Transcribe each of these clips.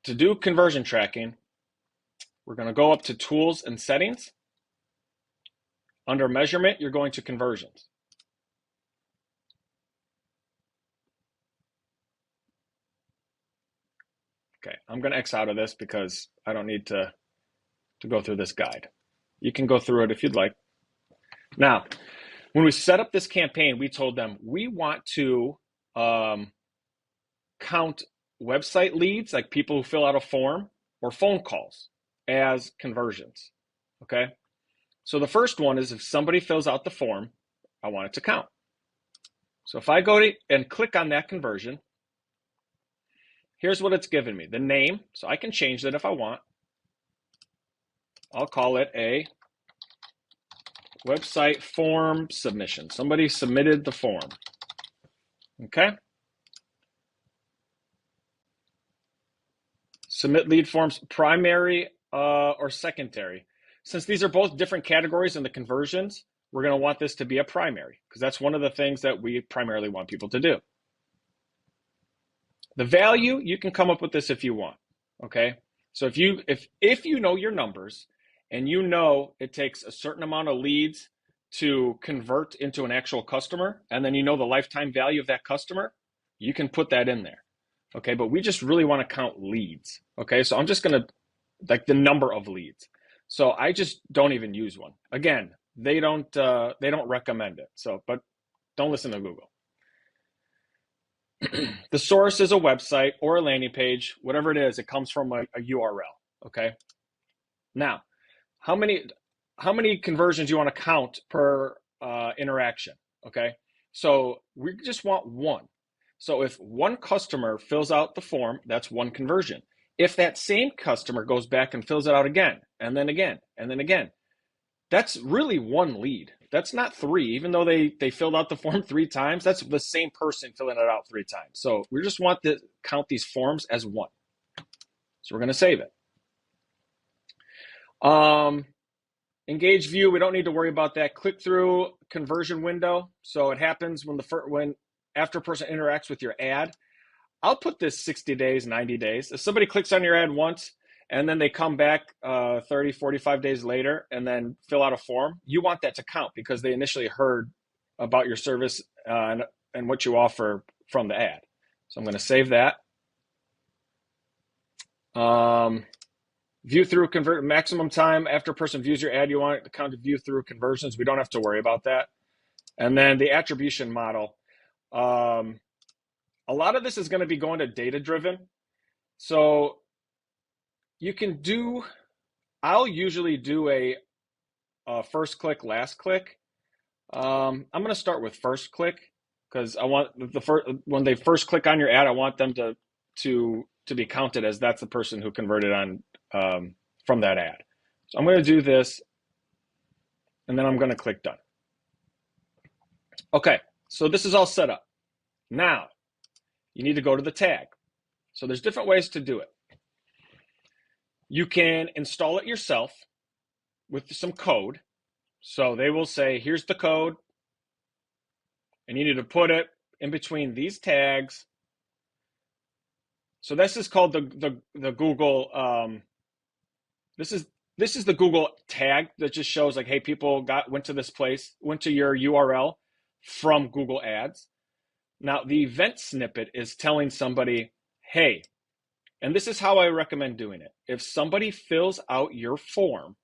to do conversion tracking, we're going to go up to Tools and Settings. Under Measurement, you're going to Conversions. Okay, I'm going to X out of this because I don't need to go through this guide. You can go through it if you'd like. Now, when we set up this campaign, we told them we want to count website leads, like people who fill out a form, or phone calls as conversions. Okay, so the first one is if somebody fills out the form, I want it to count. So if I go to and click on that conversion, here's what it's given me. The name, so I can change that if I want. I'll call it a website form submission. Somebody submitted the form. Okay. Submit lead forms, primary or secondary. Since these are both different categories in the conversions, we're going to want this to be a primary because that's one of the things that we primarily want people to do. The value, you can come up with this if you want. Okay. So if you know your numbers and you know it takes a certain amount of leads to convert into an actual customer, and then you know the lifetime value of that customer, you can put that in there. Okay, but we just really want to count leads. Okay, so I'm just going to, like, the number of leads. So I just don't even use one. Again, they don't recommend it. So, but don't listen to Google. The source is a website or a landing page, whatever it is. It comes from a URL. Okay. Now, how many conversions do you want to count per interaction? Okay, so we just want one. So if one customer fills out the form, that's one conversion. If that same customer goes back and fills it out again, and then again, and then again, that's really one lead. That's not three, even though they filled out the form 3 times, that's the same person filling it out 3 times. So we just want to count these forms as one. So we're going to save it. Engage view, we don't need to worry about that. Click through conversion window. So it happens when after a person interacts with your ad. I'll put this 60 days, 90 days. If somebody clicks on your ad once and then they come back 30, 45 days later and then fill out a form, you want that to count because they initially heard about your service and what you offer from the ad. So I'm going to save that. View through convert maximum time after a person views your ad, you want it to count to view through conversions. We don't have to worry about that. And then the attribution model. A lot of this is going to be going to data driven. So you can do, I'll usually do a first click, last click. I'm going to start with first click because I want when they first click on your ad, I want them to be counted as that's the person who converted on from that ad. So I'm going to do this and then I'm going to click done. Okay, so this is all set up. Now you need to go to the tag. So there's different ways to do it. You can install it yourself with some code. So they will say, here's the code, and you need to put it in between these tags. So this is called the Google. This is the Google tag that just shows like, hey, people went to this place, went to your URL from Google Ads. Now the event snippet is telling somebody, hey, and this is how I recommend doing it. If somebody fills out your form,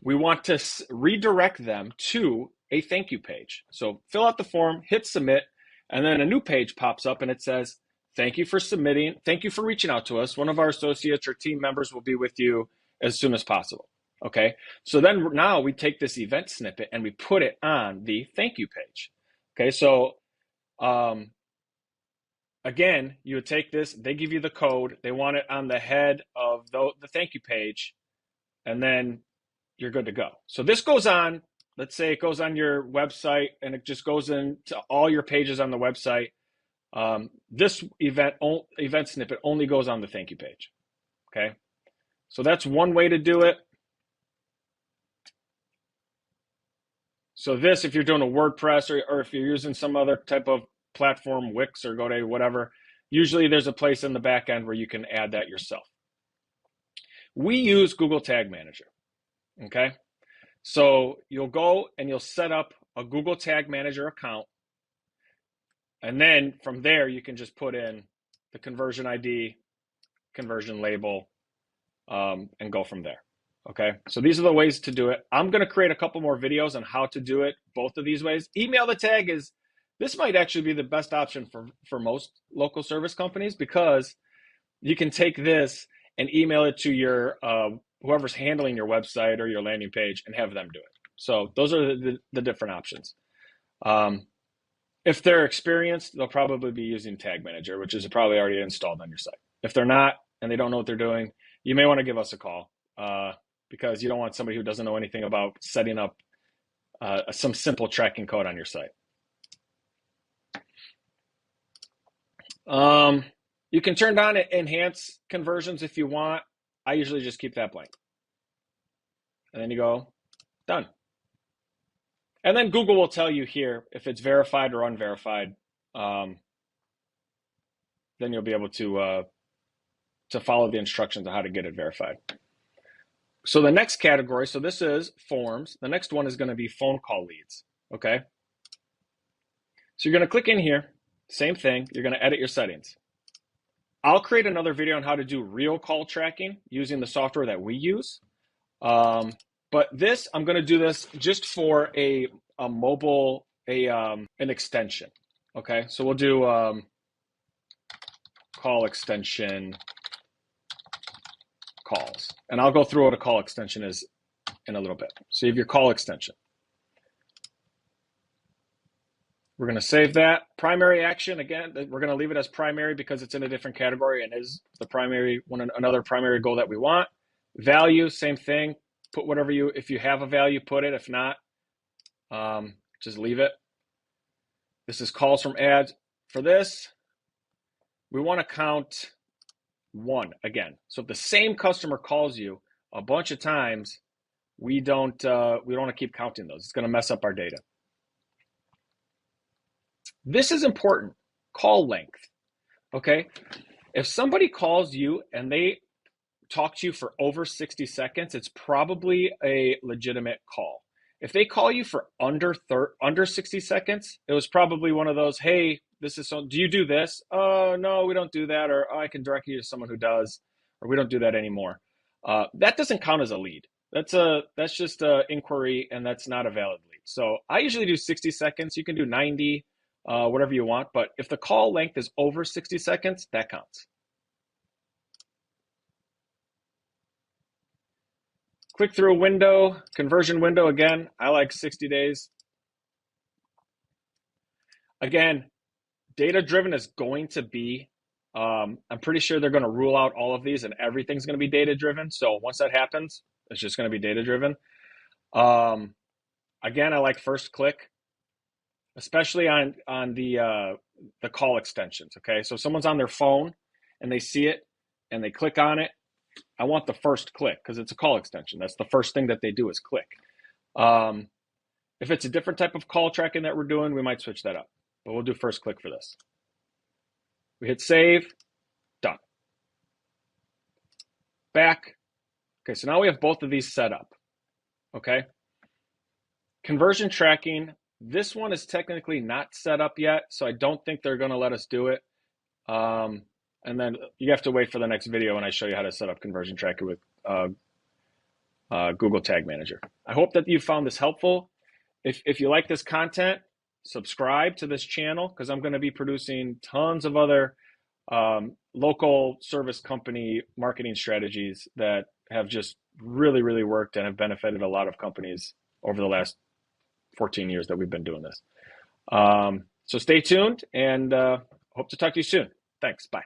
we want to redirect them to a thank you page. So fill out the form, hit submit, and then a new page pops up and it says, thank you for submitting. Thank you for reaching out to us. One of our associates or team members will be with you as soon as possible. Okay. So then now we take this event snippet and we put it on the thank you page. Okay. So, again, you would take this, they give you the code, they want it on the head of the thank you page, and then you're good to go. So this goes on, let's say it goes on your website and it just goes into all your pages on the website. This event snippet only goes on the thank you page. Okay. So that's one way to do it. So this, if you're doing a WordPress or if you're using some other type of platform, Wix or GoDaddy, whatever, Usually there's a place in the back end where you can add that yourself. We use Google Tag Manager, okay? So you'll go and you'll set up a Google Tag Manager account. And then from there, you can just put in the conversion ID, conversion label, and go from there. Okay, so these are the ways to do it. I'm going to create a couple more videos on how to do it both of these ways. Email the tag this might actually be the best option for most local service companies, because you can take this and email it to your whoever's handling your website or your landing page and have them do it. So those are the different options. If they're experienced, they'll probably be using Tag Manager, which is probably already installed on your site. If they're not and they don't know what they're doing, you may want to give us a call, because you don't want somebody who doesn't know anything about setting up some simple tracking code on your site. You can turn down enhance conversions if you want. I usually just keep that blank. And then you go, done. And then Google will tell you here if it's verified or unverified. Then you'll be able to follow the instructions on how to get it verified. So the next category, so this is forms. The next one is going to be phone call leads, okay? So you're going to click in here, same thing. You're going to edit your settings. I'll create another video on how to do real call tracking using the software that we use. But this, I'm going to do this just for a mobile, an extension, okay? So we'll do call extension calls. And I'll go through what a call extension is in a little bit. So you have your call extension. We're going to save that. Primary action, again, we're going to leave it as primary because it's in a different category and is the primary one, another primary goal that we want. Value, same thing. Put whatever if you have a value, put it. If not, just leave it. This is calls from ads. For this, we want to count 1 again. So if the same customer calls you a bunch of times, we don't want to keep counting those. It's going to mess up our data. This is important. Call length. Okay, if somebody calls you and they talk to you for over 60 seconds, it's probably a legitimate call. If they call you for under 60 seconds, it was probably one of those, hey, this is so, do you do this? Oh, no, we don't do that. Or oh, I can direct you to someone who does, or we don't do that anymore. That doesn't count as a lead. That's just an inquiry, and that's not a valid lead. So I usually do 60 seconds. You can do 90, whatever you want. But if the call length is over 60 seconds, that counts. Click through a window, conversion window again. I like 60 days. Again, data-driven is going to be, I'm pretty sure they're going to rule out all of these and everything's going to be data-driven. So once that happens, it's just going to be data-driven. Again, I like first click, especially on the call extensions, okay? So if someone's on their phone and they see it and they click on it, I want the first click because it's a call extension. That's the first thing that they do is click. If it's a different type of call tracking that we're doing, we might switch that up. But we'll do first click for this. We hit save, done. Back. Okay, so now we have both of these set up. Okay. Conversion tracking. This one is technically not set up yet, so I don't think they're going to let us do it. And then you have to wait for the next video when I show you how to set up conversion tracker with Google Tag Manager. I hope that you found this helpful. If you like this content, subscribe to this channel because I'm going to be producing tons of other local service company marketing strategies that have just really, really worked and have benefited a lot of companies over the last 14 years that we've been doing this. So stay tuned and hope to talk to you soon. Thanks. Bye.